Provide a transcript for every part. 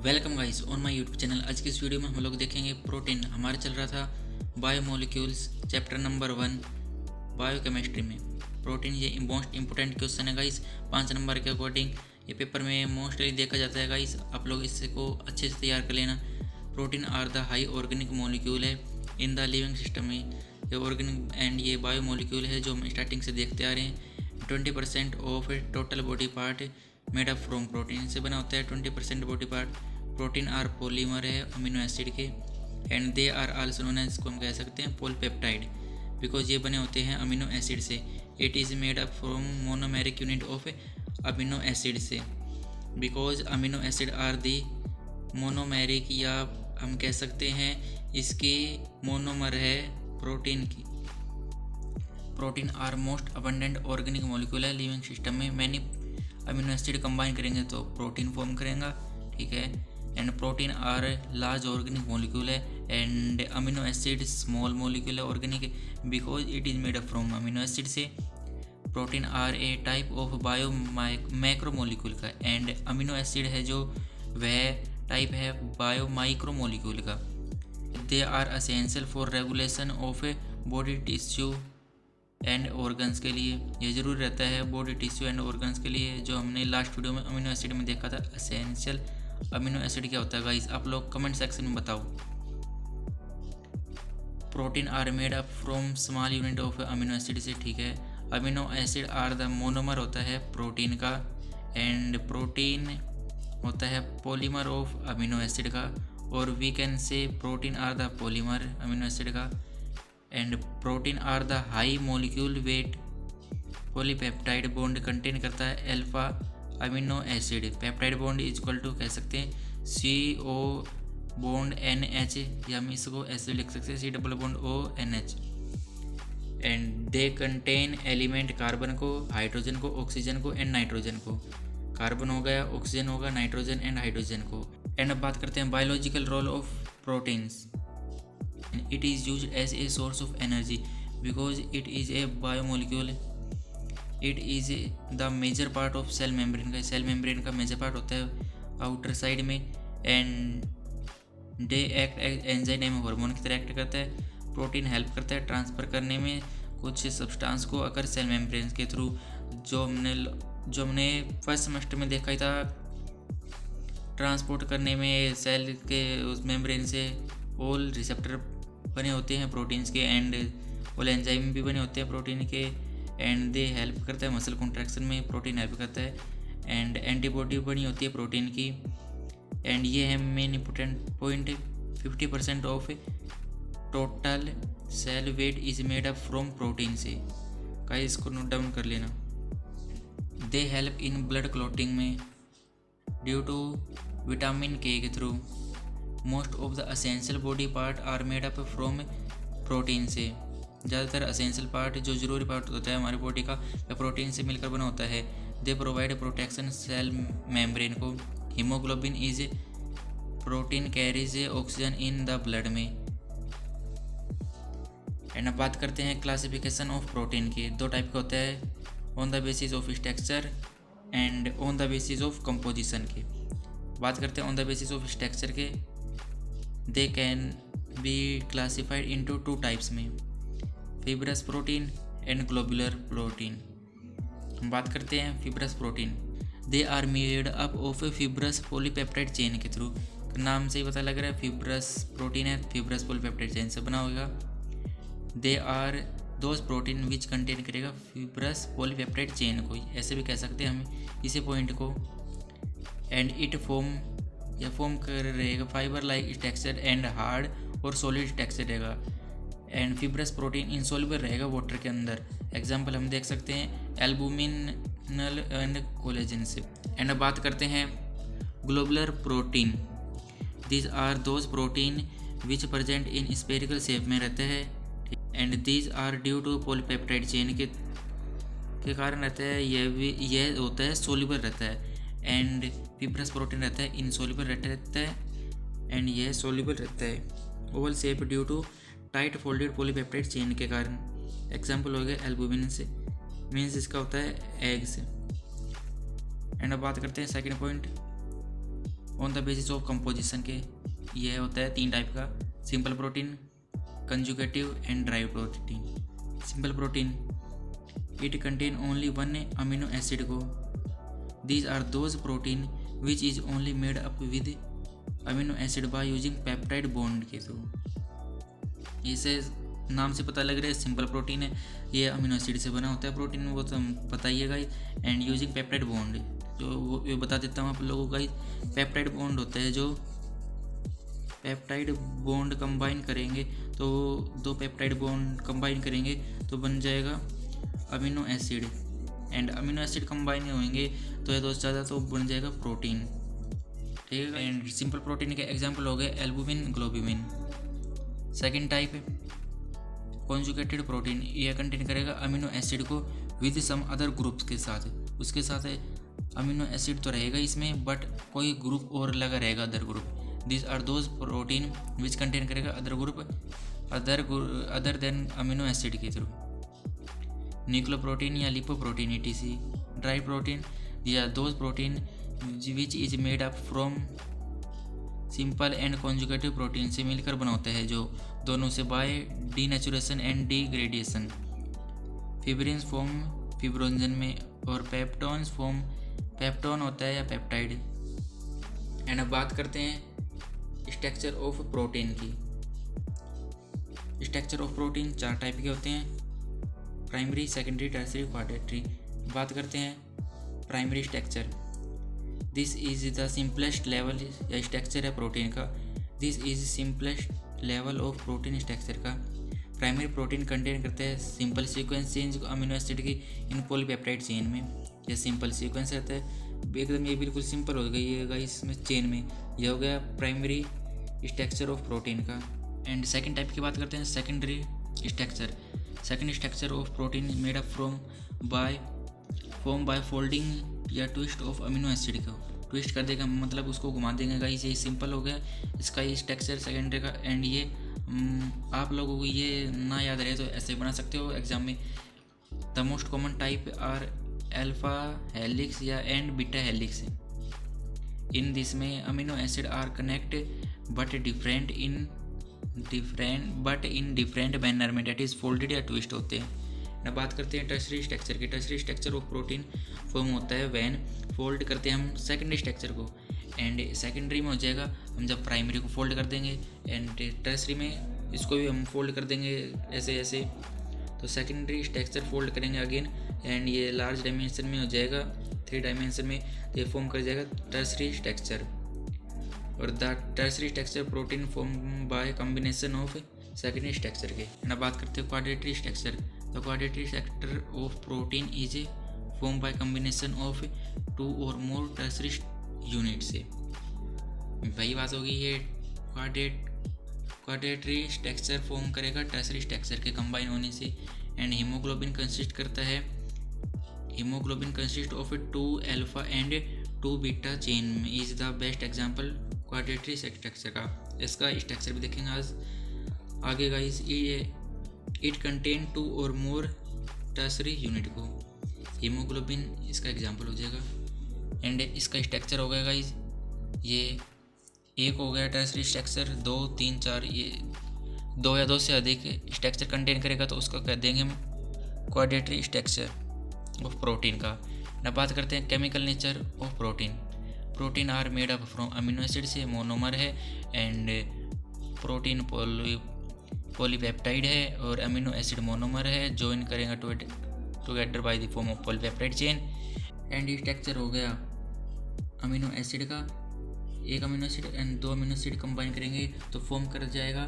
Welcome guys on my YouTube channel. आज की इस वीडियो में हम लोग देखेंगे प्रोटीन। हमारा चल रहा था बायोमोलिक्यूल्स चैप्टर नंबर 1 बायोकेमिस्ट्री में। प्रोटीन ये मोस्ट इंपोर्टेंट क्वेश्चन है गाइस, 5 नंबर के अकॉर्डिंग ये पेपर में मोस्टली देखा जाता है गाइस। आप लोग इसको अच्छे से तैयार कर लेना। Protein are the high organic molecule है इन द लिविंग सिस्टम में। ये ऑर्गेनिक एंड ये बायोमोलिक्यूल है जो हम स्टार्टिंग से देखते आ रहे हैं। 20% of total body part made up from protein से बना होता है। 20% body part protein are polymer है अमीनो एसिड के, and they are also known as, इसको हम कह सकते हैं पॉलीपेप्टाइड, बिकॉज ये बने होते हैं अमीनो एसिड से। It is made up from monomeric unit of amino acid से, because amino acid are the monomeric, या हम कह सकते हैं इसकी मोनोमर है प्रोटीन की। Protein are most abundant organic molecule है लिविंग सिस्टम में। मैनी अमीनो एसिड कंबाइन करेंगे तो प्रोटीन फॉर्म करेगा, ठीक है। And protein are large organic molecule है, and amino acid small molecule है organic, because it is made up from amino acid से। Protein are a type of bio macro molecule का, and amino acid है जो वह type है bio micro molecule का। They are essential for regulation of body tissue and organs के लिए। ये ज़रूरी रहता है बॉडी टिश्यू एंड ऑर्गन्स के लिए, जो हमने लास्ट वीडियो में अमीनो एसिड में देखा था। असेंशियल अमीनो एसिड क्या होता है गाइस, आप लोग कमेंट सेक्शन में बताओ। Protein are made up from small unit of amino acid से, ठीक है। Amino acid are the monomer होता है प्रोटीन का, एंड प्रोटीन होता है पॉलीमर ऑफ अमीनो एसिड का, और we can say protein are the polymer amino acid का। And protein are the high molecule weight polypeptide bond contain करता है alpha amino acid. Peptide bond is equal to कह सकते हैं CO bond NH, या हम इसको ऐसे लिख सकते हैं C+ONH। And they contain element carbon को, हाइड्रोजन को, ऑक्सीजन को एंड नाइट्रोजन को। कार्बन हो गया, ऑक्सीजन होगा, नाइट्रोजन एंड हाइड्रोजन को। एंड अब बात करते हैं biological role of proteins. It is used as a source of energy because it is a biomolecule. It is the major part of cell membrane का, cell membrane का major part होता है outer side में। And they act as enzyme hormone की तरह act करता है। Protein help करता है ट्रांसफ़र करने में कुछ सब्सटेंस को अगर सेल मेम्ब्रेन के थ्रू, जो हमने फर्स्ट सेमेस्टर में देखा ही था, ट्रांसपोर्ट करने में सेल के उस मेम्ब्रेन से ऑल रिसेप्टर बने होते हैं प्रोटीन्स के, एंड ऑल एंजाइम भी बने होते हैं प्रोटीन के। एंड दे हेल्प करता है मसल कॉन्ट्रैक्शन में, प्रोटीन हेल्प करता है। एंड एंटीबॉडी बनी होती है प्रोटीन की। एंड ये है main important point, 50% of total cell weight is made up from protein से। गाइस इसको नोट डाउन कर लेना। They help in blood clotting में ड्यू टू विटामिन K के थ्रू। Most of the essential body part are made up from protein से। ज़्यादातर essential part जो ज़रूरी पार्ट होता है हमारी बॉडी का, वह प्रोटीन से मिलकर बना होता है। They provide protection cell membrane को। Haemoglobin is protein carries oxygen in the blood में। एंड अब बात करते हैं क्लासिफिकेशन ऑफ प्रोटीन की। 2 टाइप का होता है, on the basis of structure and on the basis of composition के। बात करते हैं on the basis of structure के। They can be classified into 2 types में, fibrous protein and globular protein. हम बात करते हैं fibrous protein. They are made up of fibrous polypeptide chain के थ्रू। नाम से ही पता लग रहा है फिब्रस प्रोटीन है, फिब्रस पॉलीपेप्टाइड चेन से बना होगा। दे are those protein which contain करेगा फिब्रस पॉलीपेप्टाइड चेन को, ऐसे भी कह सकते हैं हम इसी पॉइंट को। एंड इट फॉर्म कर रहेगा fibre like texture and hard और सॉलिड टेक्सचर रहेगा। एंड फिब्रस प्रोटीन इनसॉल्युबल रहेगा वाटर के अंदर। एग्जांपल हम देख सकते हैं एल्बुमिनल एंड कोलेजन से। एंड अब बात करते हैं globular protein. These are those protein which present in spherical shape में रहते हैं, and these are due to polypeptide chain के कारण रहता है। यह होता है सोल्यूबल रहता है, एंड फिब्रस प्रोटीन रहता है इनसॉल्युबल रहता है, एंड यह सोल्यूबल रहता है oval shape due to tight folded polypeptide chain के कारण। एग्जांपल हो गया एल्बुमिन से, मीन्स इसका होता है एग से। एंड अब बात करते हैं second point, on the basis of composition के। यह होता है 3 टाइप का, simple protein, conjugative and dry protein. Simple protein, it contain only 1 amino acid को। These are those protein which is only made up with amino acid by using peptide bond के through. इसे नाम से पता लग रहा है सिंपल प्रोटीन है, ये अमीनो एसिड से बना होता है प्रोटीन, वो तो पता ही है guys. And using peptide bond, जो वो बता देता हूँ आप लोगों को गाइस। पेप्टाइड बॉन्ड होता है, जो पेप्टाइड बॉन्ड कंबाइन करेंगे तो 2 पेप्टाइड बॉन्ड कंबाइन करेंगे तो बन जाएगा amino acid. And amino acid combine होंगे तो या दोस्त ज़्यादा तो बन जाएगा प्रोटीन, ठीक है। एंड सिंपल प्रोटीन के एग्जांपल हो गए albumin, globulin. Second type conjugated protein, यह कंटेन करेगा अमीनो एसिड को विद सम अदर ग्रुप्स के साथ। उसके साथ अमीनो एसिड तो रहेगा इसमें, बट कोई ग्रुप और लगा रहेगा, other group. This are those protein which contain करेगा other group other than amino acid के थ्रू। न्यूक्लियोप्रोटीन या लिपोप्रोटीन etc। ड्राई प्रोटीन या those protein which is made up from simple and conjugative protein से मिलकर बना होता है, जो दोनों से by denaturation and degradation. Fibrins form fibrinogen में और पेप्टोन्स फॉर्म पेप्टोन होता है या पेप्टाइड। एंड अब बात करते हैं स्ट्रक्चर ऑफ प्रोटीन की। स्ट्रक्चर ऑफ प्रोटीन 4 टाइप के होते हैं, प्राइमरी, सेकेंडरी, टर्शियरी, क्वाड्रेटरी। बात करते हैं primary structure. This is the simplest level या स्ट्रक्चर है प्रोटीन का। This is simplest level of protein structure का। प्राइमरी प्रोटीन कंटेन करते हैं simple sequence change amino acid की इन पॉलीपेप्टाइड चेन में। यह सिंपल सीक्वेंस रहता है एकदम, ये बिल्कुल सिंपल हो गई है इसमें चेन में। यह हो गया प्राइमरी स्ट्रक्चर ऑफ प्रोटीन का। एंड सेकेंड टाइप की बात करते हैं secondary structure. Second structure of protein made up form by folding या ट्विस्ट ऑफ अमीनो एसिड को। ट्विस्ट कर देगा मतलब उसको घुमा देंगे गाइस, ये सिंपल हो गया इसका ये स्ट्रक्चर सेकेंडरी का। एंड ये आप लोगों को ये ना याद रहे तो ऐसे बना सकते हो एग्जाम में। The most common type are alpha helix या and beta helix. In this में amino acid are connect but in different manner में, डेट इज फोल्डेड या ट्विस्ट होते हैं। ना बात करते हैं टर्शियरी स्ट्रक्चर की। Tertiary structure of protein form होता है व्हेन फोल्ड करते हैं हम सेकेंडरी स्ट्रक्चर को। एंड सेकेंडरी में हो जाएगा हम जब प्राइमरी को फोल्ड कर देंगे, एंड टर्शियरी में इसको भी हम फोल्ड कर देंगे ऐसे ऐसे। तो सेकेंडरी स्ट्रक्चर फोल्ड करेंगे अगेन, एंड ये लार्ज डायमेंशन में हो जाएगा, 3 डायमेंशन में ये फॉर्म कर जाएगा टर्शियरी स्ट्रक्चर। और the tertiary structure protein form by combination of secondary structure के। ना बात करते हैं quaternary structure. The quaternary structure of protein is form by combination of 2 और मोर टर्शियरी यूनिट से। वही बात होगी, ये क्वाड्रेटरी स्ट्रक्चर फॉर्म करेगा टर्शियरी स्ट्रक्चर के कंबाइन होने से। एंड हीमोग्लोबिन कंसिस्ट करता है, haemoglobin consist of 2 alpha and 2 beta chain is the best example quaternary structure का। इसका स्ट्रक्चर भी देखेंगे आज आगे गाइस। इट कंटेन 2 और मोर टर्शियरी यूनिट को। हीमोग्लोबिन इसका एग्जांपल हो जाएगा। एंड इसका स्ट्रक्चर हो गया गाइस, ये एक हो गया टर्शियरी स्ट्रक्चर, 2 3 4, ये 2 या 2 से अधिक स्ट्रक्चर कंटेन करेगा तो उसका कह देंगे हम क्वाड्रेटरी स्ट्रक्चर ऑफ प्रोटीन का। ना बात करते हैं chemical nature of protein. Protein are made up from amino acid से मोनोमर है, एंड प्रोटीन पॉलीपेप्टाइड है और अमीनो एसिड मोनोमर है, ज्वाइन करेंगे together by the form of polypeptide chain. And structure हो गया अमीनो एसिड का, एक amino acid and 2 amino acid combine करेंगे तो फॉर्म कर जाएगा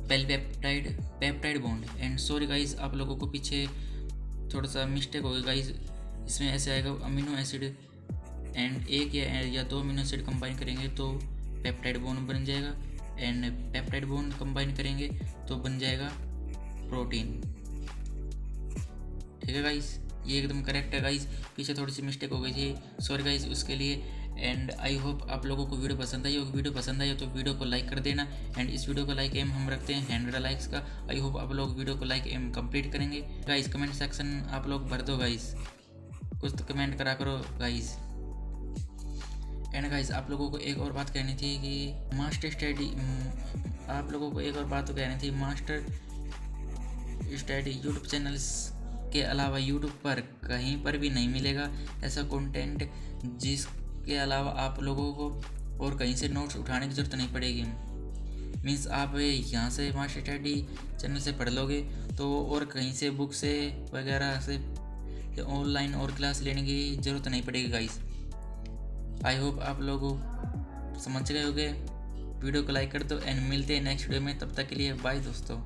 peptide bond. And sorry guys, आप लोगों को पीछे थोड़ा सा मिस्टेक हो गया गाइस, इसमें ऐसे आएगा अमीनो एसिड एंड एक या 2 अमीनो एसिड कंबाइन करेंगे तो पेप्टाइड बॉन्ड बन जाएगा, एंड पेप्टाइड बॉन्ड कंबाइन करेंगे तो बन जाएगा प्रोटीन। ठीक है गाइस, ये एकदम करेक्ट है गाइस, पीछे थोड़ी सी मिस्टेक हो गई थी, सॉरी गाइस उसके लिए। एंड आई होप आप लोगों को वीडियो पसंद आई हो। वीडियो पसंद आई हो तो वीडियो को लाइक कर देना। एंड इस वीडियो को लाइक एम हम रखते हैं 100 लाइक्स का। आई होप आप लोग वीडियो को लाइक एम कंप्लीट करेंगे गाइस। कमेंट सेक्शन आप लोग भर दो गाइस, कुछ तो कमेंट करा करो गाइस। एंड गाइस आप लोगों को एक और बात कहनी थी कि मास्टर स्टडी यूट्यूब चैनल्स के अलावा यूट्यूब पर कहीं पर भी नहीं मिलेगा ऐसा कंटेंट जिसके अलावा आप लोगों को और कहीं से नोट्स उठाने की ज़रूरत नहीं पड़ेगी। मीन्स आप यहाँ से मास्टर स्टडी चैनल से पढ़ लोगे तो और कहीं से बुक से वगैरह से ऑनलाइन और क्लास लेने की ज़रूरत नहीं पड़ेगी गाइस। आई होप आप लोग समझ गए होंगे। वीडियो को लाइक कर दो एंड मिलते हैं नेक्स्ट वीडियो में। तब तक के लिए बाय दोस्तों।